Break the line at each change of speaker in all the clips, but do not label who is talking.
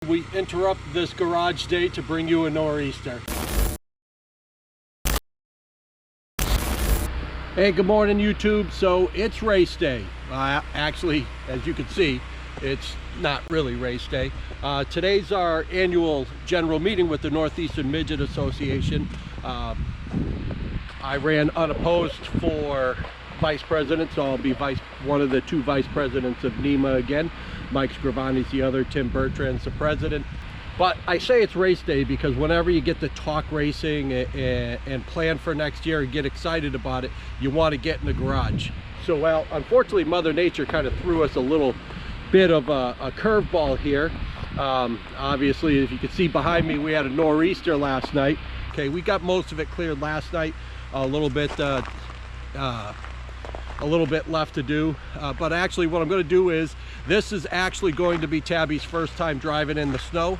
We interrupt this garage day to bring you a nor'easter. Hey, good morning YouTube. So it's race day. Actually, as you can see, it's not really race day. Today's our annual general meeting with the Northeastern Midget Association. I ran unopposed for vice president, so I'll be one of the two vice presidents of NEMA again. Mike Scrivani's the other, Tim Bertrand's the president. But I say it's race day because whenever you get to talk racing and plan for next year and get excited about it, you want to get in the garage. So, well, unfortunately, Mother Nature kind of threw us a little bit of a curveball here. Obviously, as you can see behind me, we had a nor'easter last night. Okay, we got most of it cleared last night. A little bit left to do, but actually what I'm going to do is, this is actually going to be Tabby's first time driving in the snow.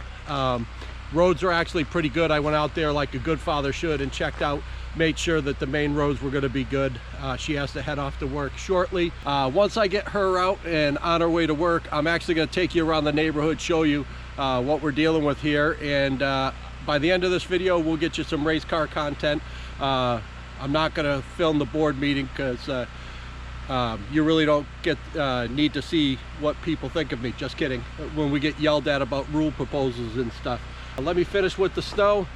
Roads are actually pretty good. I went out there like a good father should and checked out, made sure that the main roads were going to be good. She has to head off to work shortly. Once I get her out and on her way to work, I'm actually going to take you around the neighborhood, show you what we're dealing with here, and by the end of this video we'll get you some race car content. I'm not going to film the board meeting because you really don't need to see what people think of me. Just kidding. When we get yelled at about rule proposals and stuff. Let me finish with the snow.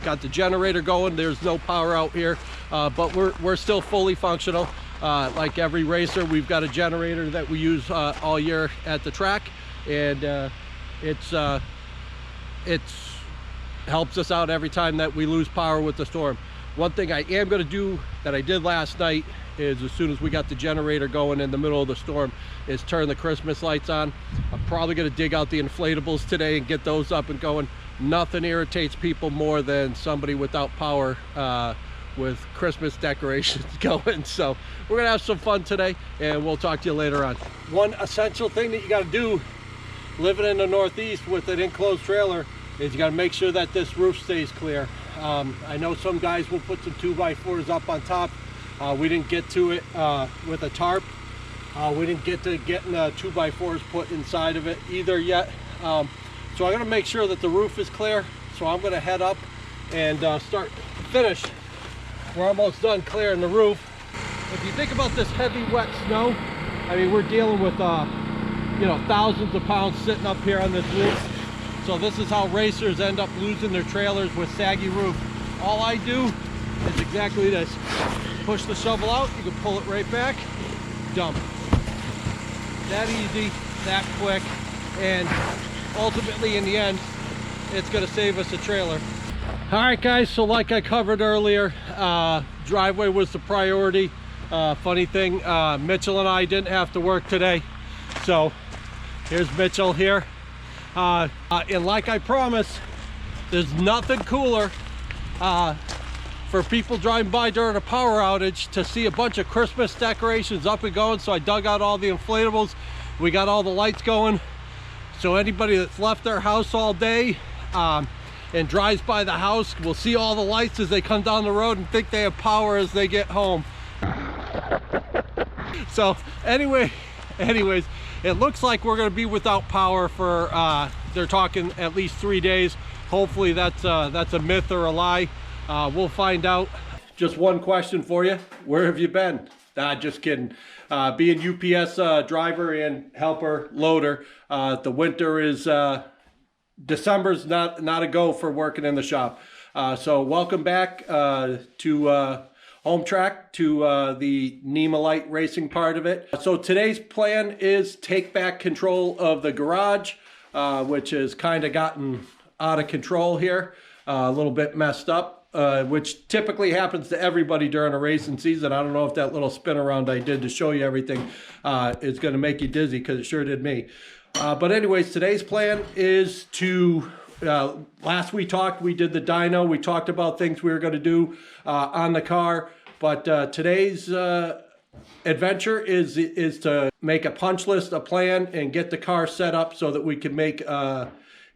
Got the generator going. There's no power out here, but we're still fully functional. Like every racer, we've got a generator that we use all year at the track, and it's helps us out every time that we lose power with the storm. One thing I am going to do that I did last night is, as soon as we got the generator going in the middle of the storm, is turn the Christmas lights on. I'm probably going to dig out the inflatables today and get those up and going. Nothing irritates people more than somebody without power with Christmas decorations going. So we're going to have some fun today, and we'll talk to you later on. One essential thing that you got to do living in the Northeast with an enclosed trailer is you got to make sure that this roof stays clear. I know some guys will put some 2x4s up on top. We didn't get to it with a tarp. We didn't get to getting 2x4s put inside of it either yet. So I'm going to make sure that the roof is clear. So I'm going to head up and finish. We're almost done clearing the roof. If you think about this heavy wet snow, I mean, we're dealing with thousands of pounds sitting up here on this roof. So this is how racers end up losing their trailers with saggy roof. All I do is exactly this. Push the shovel out, you can pull it right back, dump. That easy, that quick, and ultimately in the end, it's gonna save us a trailer. All right guys, so like I covered earlier, driveway was the priority. Funny thing, Mitchell and I didn't have to work today. So here's Mitchell here. And like I promised, there's nothing cooler for people driving by during a power outage to see a bunch of Christmas decorations up and going. So I dug out all the inflatables. We got all the lights going. So anybody that's left their house all day and drives by the house will see all the lights as they come down the road and think they have power as they get home. So anyways, it looks like we're going to be without power for they're talking at least 3 days. Hopefully that's a myth or a lie. We'll find out. Just one question for you: where have you been? Just kidding. Being UPS driver and helper loader, the winter is December's not a go for working in the shop. So welcome back to Hometrack, to the NEMA Light racing part of it. So today's plan is take back control of the garage, which has kind of gotten out of control here, a little bit messed up, which typically happens to everybody during a racing season. I don't know if that little spin around I did to show you everything is going to make you dizzy, because it sure did me. But anyways, today's plan is to, last we talked, we did the dyno. We talked about things we were going to do on the car. But today's adventure is to make a punch list, a plan, and get the car set up so that we can make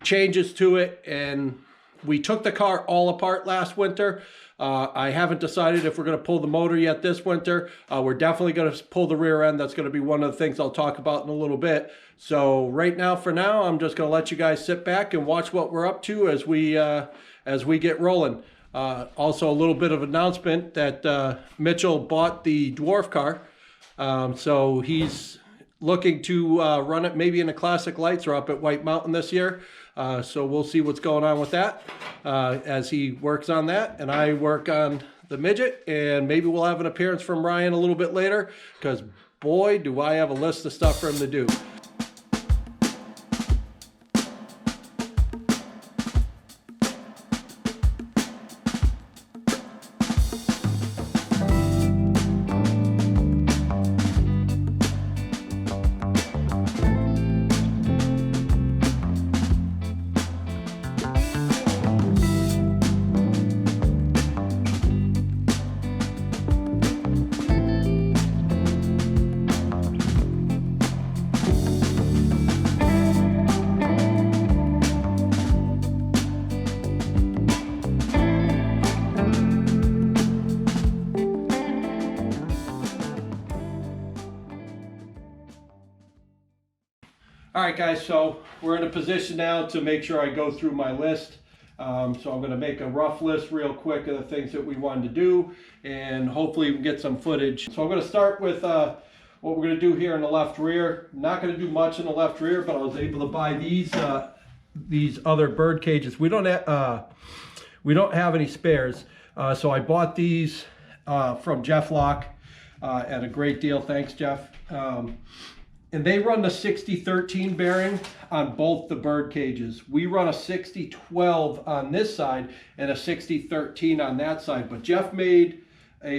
changes to it and we took the car all apart last winter. I haven't decided if we're going to pull the motor yet this winter. We're definitely going to pull the rear end. That's going to be one of the things I'll talk about in a little bit. So right now, for now, I'm just going to let you guys sit back and watch what we're up to as we get rolling. Also, a little bit of announcement that Mitchell bought the dwarf car. So he's looking to run it maybe in the classic lights or up at White Mountain this year. So we'll see what's going on with that as he works on that, and I work on the midget, and maybe we'll have an appearance from Ryan a little bit later, because boy, do I have a list of stuff for him to do. All right, guys, so we're in a position now to make sure I go through my list. So I'm going to make a rough list real quick of the things that we wanted to do, and hopefully we can get some footage. So I'm going to start with what we're going to do here in the left rear. Not going to do much in the left rear, but I was able to buy these other bird cages. We don't have any spares, so I bought these from Jeff Locke at a great deal. Thanks, Jeff. And they run the 60-13 bearing on both the bird cages. We run a 60-12 on this side and a 60-13 on that side. But Jeff made a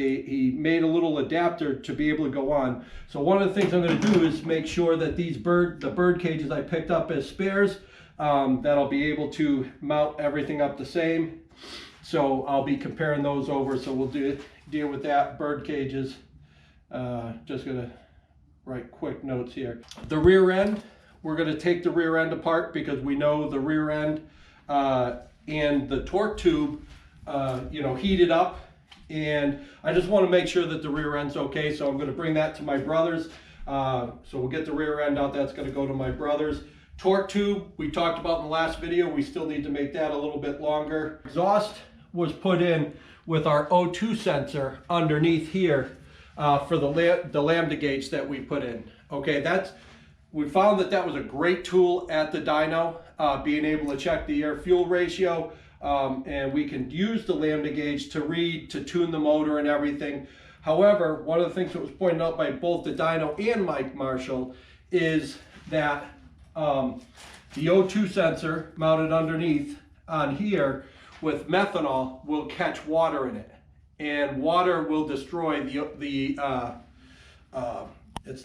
little adapter to be able to go on. So one of the things I'm going to do is make sure that the bird cages I picked up as spares, that I'll be able to mount everything up the same. So I'll be comparing those over. So we'll deal with that. Bird cages. Just going to write quick notes here. The rear end, we're going to take the rear end apart because we know the rear end and the torque tube, heated up, and I just want to make sure that the rear end's okay. So I'm going to bring that to my brother's. So we'll get the rear end out. That's going to go to my brother's. Torque tube, we talked about in the last video. We still need to make that a little bit longer. Exhaust was put in with our O2 sensor underneath here. For the lambda gauge that we put in. Okay, we found that was a great tool at the dyno, being able to check the air-fuel ratio, and we can use the lambda gauge to tune the motor and everything. However, one of the things that was pointed out by both the dyno and Mike Marshall is that the O2 sensor mounted underneath on here with methanol will catch water in it. And water will destroy it's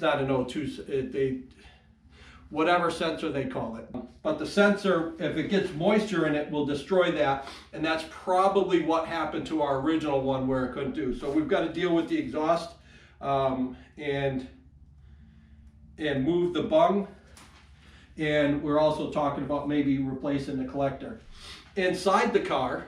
not an O2, whatever sensor they call it. But the sensor, if it gets moisture in it, will destroy that. And that's probably what happened to our original one where it couldn't do. So we've got to deal with the exhaust and move the bung. And we're also talking about maybe replacing the collector. Inside the car,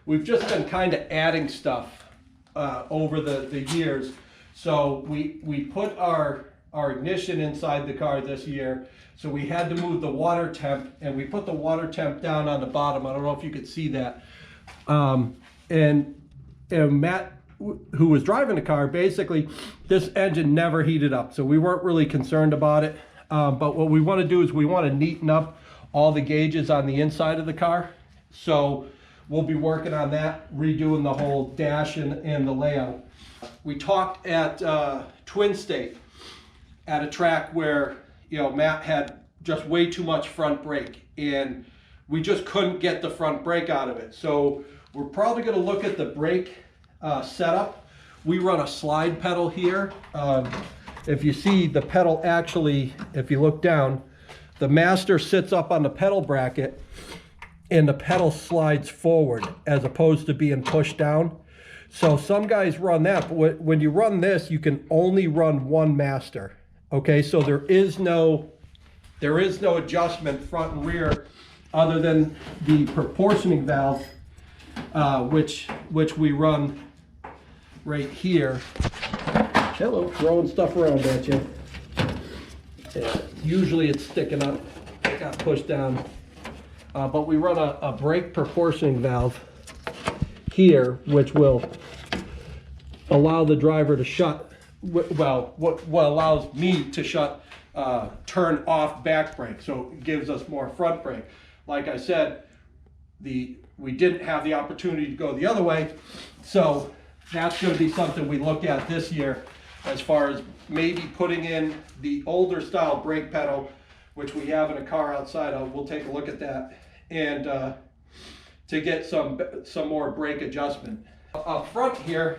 we've just been kind of adding stuff over the years. So we put our ignition inside the car this year. So we had to move the water temp, and we put the water temp down on the bottom. I don't know if you could see that. And Matt, who was driving the car, basically this engine never heated up. So we weren't really concerned about it. But what we want to do is we want to neaten up all the gauges on the inside of the car. So we'll be working on that, redoing the whole dash and the layout. We talked at Twin State at a track where Matt had just way too much front brake, and we just couldn't get the front brake out of it. So we're probably going to look at the brake setup. We run a slide pedal here. If you see the pedal, actually, if you look down, the master sits up on the pedal bracket and the pedal slides forward as opposed to being pushed down. So some guys run that, but when you run this, you can only run one master. Okay, so there is no adjustment front and rear other than the proportioning valve, which we run right here. Hello, throwing stuff around at you. Yeah, usually it's sticking up, it got pushed down. But we run a brake proportioning valve here, which will allow the driver to shut, well, what allows me to shut, turn off back brake. So it gives us more front brake. Like I said, we didn't have the opportunity to go the other way. So that's going to be something we look at this year, as far as maybe putting in the older style brake pedal, which we have in a car outside. We'll take a look at that, and to get some more brake adjustment. Up front here,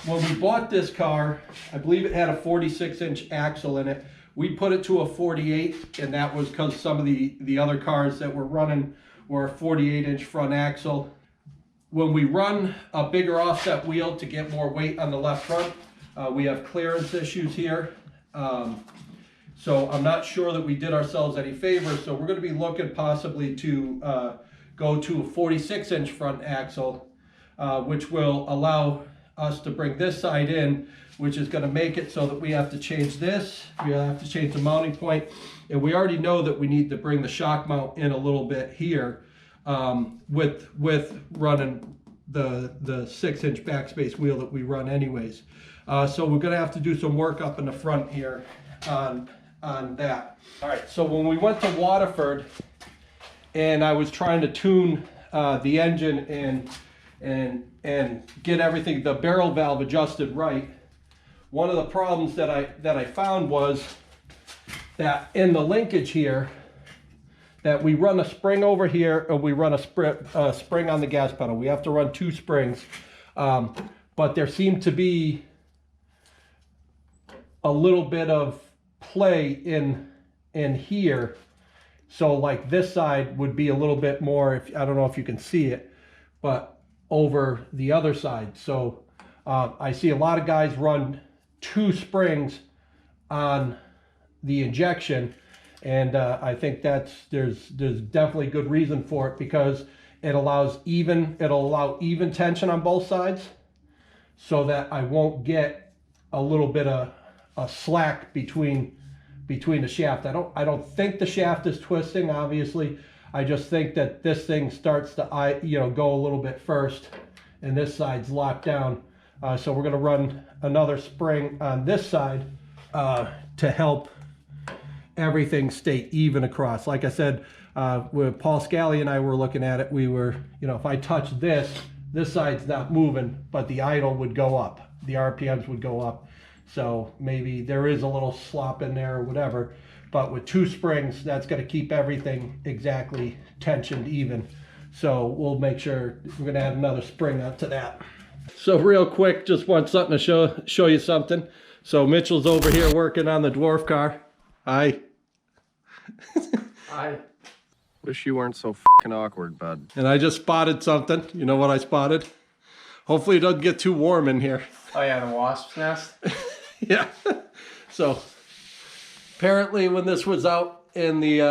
when we bought this car, I believe it had a 46-inch axle in it. We put it to a 48, and that was because some of the other cars that were running were a 48-inch front axle. When we run a bigger offset wheel to get more weight on the left front, we have clearance issues here. So I'm not sure that we did ourselves any favors. So we're going to be looking possibly to go to a 46-inch front axle, which will allow us to bring this side in, which is going to make it so that we have to change this. We have to change the mounting point. And we already know that we need to bring the shock mount in a little bit here, with running the 6-inch backspace wheel that we run anyways. So we're going to have to do some work up in the front here on that. All right, so when we went to Waterford and I was trying to tune the engine and get everything, the barrel valve adjusted right, one of the problems that I found was that in the linkage here, that we run a spring over here, and we run a spring on the gas pedal. We have to run 2 springs, but there seemed to be a little bit of play in here. So like this side would be a little bit more, I don't know if you can see it, but over the other side. So I see a lot of guys run 2 springs on the injection, and I think there's definitely good reason for it, because it'll allow even tension on both sides, so that I won't get a little bit of a slack between the shaft. I don't think the shaft is twisting, obviously. I just think that this thing starts to go a little bit first, and this side's locked down. So we're going to run another spring on this side to help everything stay even across. Like I said, with Paul Scally and I were looking at it, we were, if I touch this side's not moving, but the idle would go up, the RPMs would go up. So maybe there is a little slop in there or whatever, but with 2 springs, that's going to keep everything exactly tensioned even. So we'll make sure we're going to add another spring onto that. So real quick, just want something to show you something. So Mitchell's over here working on the dwarf car. Hi.
Hi. Wish you weren't so fucking awkward, bud.
And I just spotted something. You know what I spotted? Hopefully it doesn't get too warm in here.
Oh yeah, the wasp's nest?
Yeah. So apparently when this was out in the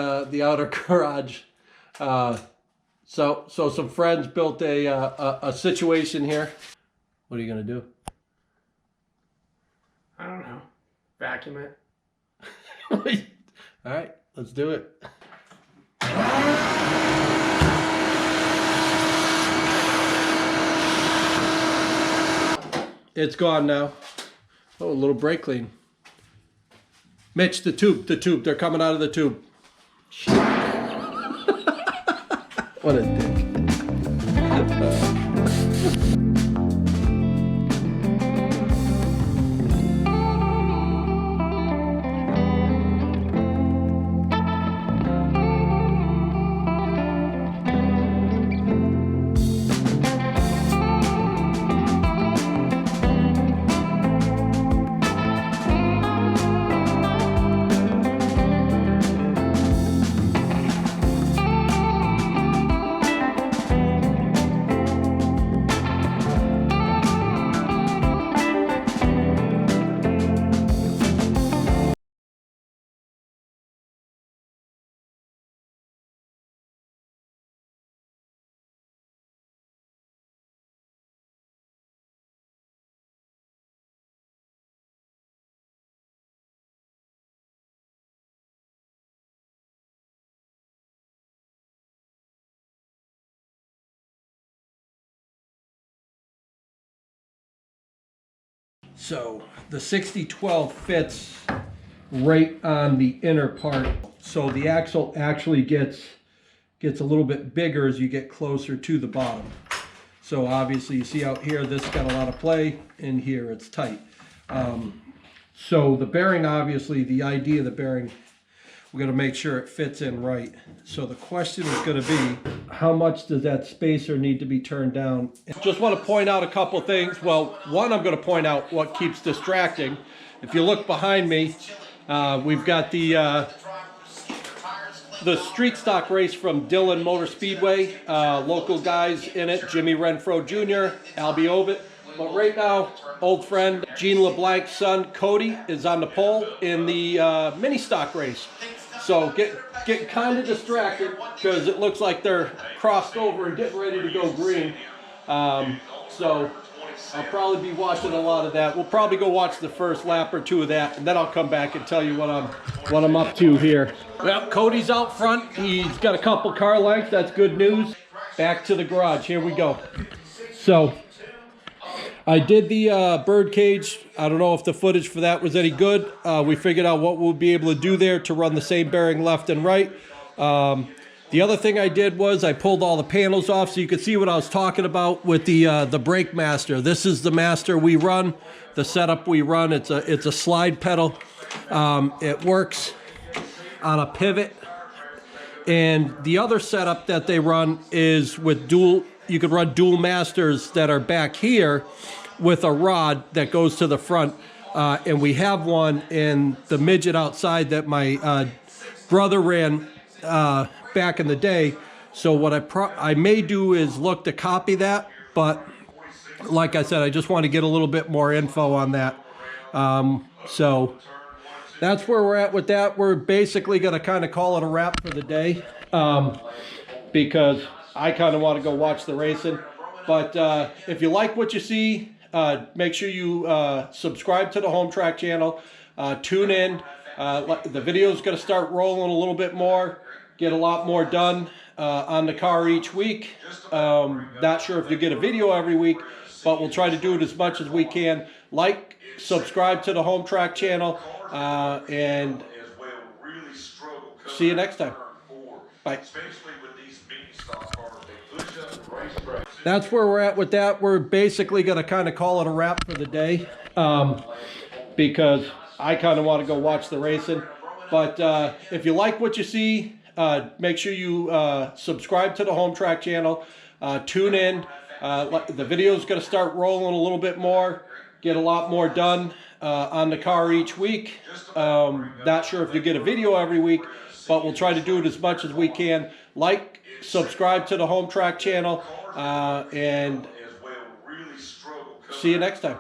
outer garage, so some friends built a situation here. What are you gonna do?
I don't know. Vacuum it.
All right, let's do it. It's gone now. Oh, a little brake clean. Mitch, the tube, they're coming out of the tube. What a dick. So the 6012 fits right on the inner part. So the axle actually gets a little bit bigger as you get closer to the bottom. So obviously you see out here, this got a lot of play, and here it's tight. So the bearing, obviously, the idea of the bearing, we're gonna make sure it fits in right. So the question is gonna be, how much does that spacer need to be turned down? Just wanna point out a couple things. Well, one, I'm gonna point out what keeps distracting. If you look behind me, we've got the street stock race from Dillon Motor Speedway. Local guys in it, Jimmy Renfro Jr., Albie Ovitt. But right now, old friend Gene LeBlanc's son, Cody, is on the pole in the mini stock race. So get kind of distracted because it looks like they're crossed over and getting ready to go green. So I'll probably be watching a lot of that. We'll probably go watch the first lap or two of that, and then I'll come back and tell you what I'm up to here. Well, Cody's out front. He's got a couple car lengths. That's good news. Back to the garage. Here we go. So I did the bird cage. I don't know if the footage for that was any good. We figured out what we'll be able to do there to run the same bearing left and right. The other thing I did was I pulled all the panels off so you could see what I was talking about with the brake master. This is the master we run, the setup we run. It's a slide pedal. It works on a pivot. And the other setup that they run is with dual, you could run dual masters that are back here with a rod that goes to the front. And we have one in the midget outside that my brother ran back in the day. So what I may do is look to copy that, but like I said, I just want to get a little bit more info on that. So that's where we're at with that. We're basically going to kind of call it a wrap for the day, because I kind of want to go watch the racing. But if you like what you see, make sure you subscribe to the Hometrack channel. Tune in. The video is going to start rolling a little bit more. Get a lot more done on the car each week. Not sure if you get a video every week, but we'll try to do it as much as we can. Like, subscribe to the Hometrack channel, and see you next time. Bye. That's where we're at with that. We're basically going to kind of call it a wrap for the day, because I kind of want to go watch the racing. But if you like what you see, make sure you subscribe to the Hometrack channel. Tune in. The video is going to start rolling a little bit more. Get a lot more done on the car each week. Not sure if you get a video every week, but we'll try to do it as much as we can. Like, subscribe to the Hometrack channel, and see you next time.